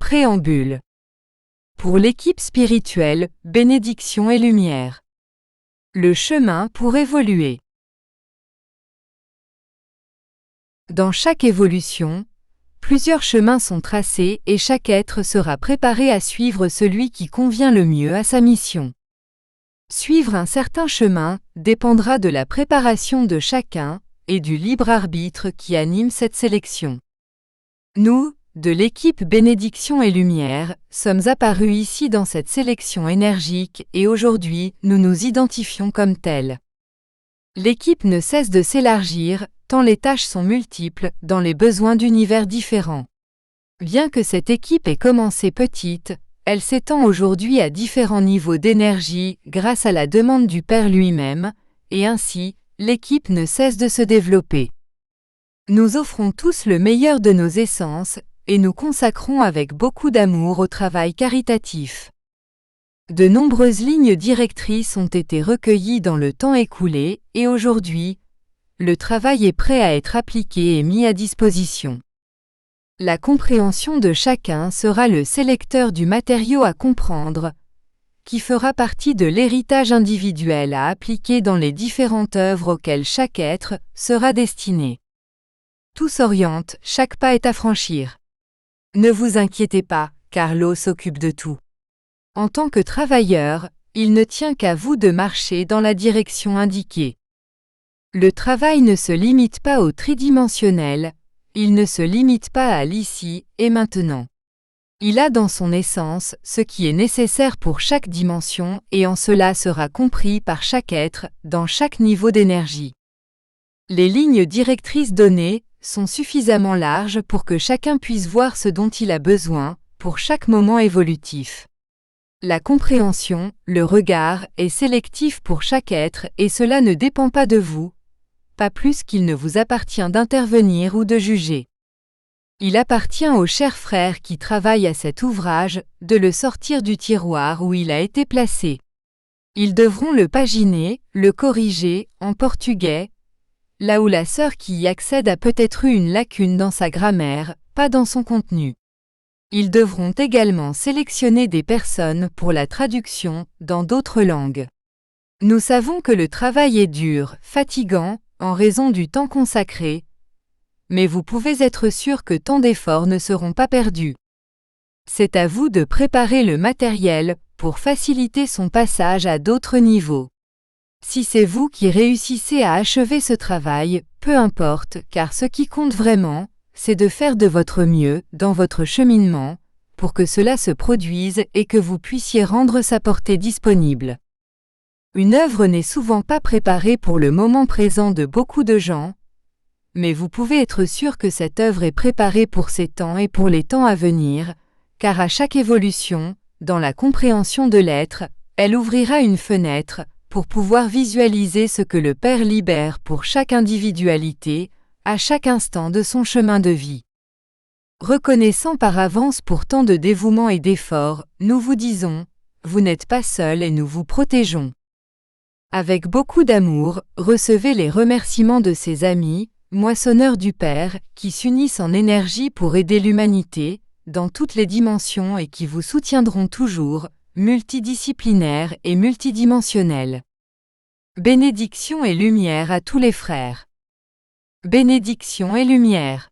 Préambule. Pour l'équipe spirituelle, bénédiction et lumière. Le chemin pour évoluer. Dans chaque évolution, plusieurs chemins sont tracés et chaque être sera préparé à suivre celui qui convient le mieux à sa mission. Suivre un certain chemin dépendra de la préparation de chacun et du libre arbitre qui anime cette sélection. Nous, de l'équipe Bénédiction et Lumière, sommes apparus ici dans cette sélection énergique et aujourd'hui, nous nous identifions comme tels. L'équipe ne cesse de s'élargir, tant les tâches sont multiples dans les besoins d'univers différents. Bien que cette équipe ait commencé petite, elle s'étend aujourd'hui à différents niveaux d'énergie grâce à la demande du Père lui-même, et ainsi, l'équipe ne cesse de se développer. Nous offrons tous le meilleur de nos essences, et nous consacrons avec beaucoup d'amour au travail caritatif. De nombreuses lignes directrices ont été recueillies dans le temps écoulé, et aujourd'hui, le travail est prêt à être appliqué et mis à disposition. La compréhension de chacun sera le sélecteur du matériau à comprendre, qui fera partie de l'héritage individuel à appliquer dans les différentes œuvres auxquelles chaque être sera destiné. Tout s'oriente, chaque pas est à franchir. Ne vous inquiétez pas, car l'eau s'occupe de tout. En tant que travailleur, il ne tient qu'à vous de marcher dans la direction indiquée. Le travail ne se limite pas au tridimensionnel, il ne se limite pas à l'ici et maintenant. Il a dans son essence ce qui est nécessaire pour chaque dimension et en cela sera compris par chaque être dans chaque niveau d'énergie. Les lignes directrices données sont suffisamment larges pour que chacun puisse voir ce dont il a besoin pour chaque moment évolutif. La compréhension, le regard est sélectif pour chaque être et cela ne dépend pas de vous, pas plus qu'il ne vous appartient d'intervenir ou de juger. Il appartient aux chers frères qui travaillent à cet ouvrage de le sortir du tiroir où il a été placé. Ils devront le paginer, le corriger en portugais, là où la sœur qui y accède a peut-être eu une lacune dans sa grammaire, pas dans son contenu. Ils devront également sélectionner des personnes pour la traduction dans d'autres langues. Nous savons que le travail est dur, fatigant, en raison du temps consacré, mais vous pouvez être sûr que tant d'efforts ne seront pas perdus. C'est à vous de préparer le matériel pour faciliter son passage à d'autres niveaux. Si c'est vous qui réussissez à achever ce travail, peu importe, car ce qui compte vraiment, c'est de faire de votre mieux dans votre cheminement, pour que cela se produise et que vous puissiez rendre sa portée disponible. Une œuvre n'est souvent pas préparée pour le moment présent de beaucoup de gens, mais vous pouvez être sûr que cette œuvre est préparée pour ces temps et pour les temps à venir, car à chaque évolution, dans la compréhension de l'être, elle ouvrira une fenêtre, pour pouvoir visualiser ce que le Père libère pour chaque individualité, à chaque instant de son chemin de vie. Reconnaissant par avance pour tant de dévouement et d'efforts, nous vous disons, vous n'êtes pas seul et nous vous protégeons. Avec beaucoup d'amour, recevez les remerciements de ces amis, moissonneurs du Père, qui s'unissent en énergie pour aider l'humanité, dans toutes les dimensions et qui vous soutiendront toujours, multidisciplinaires et multidimensionnels. Bénédiction et lumière à tous les frères. Bénédiction et lumière.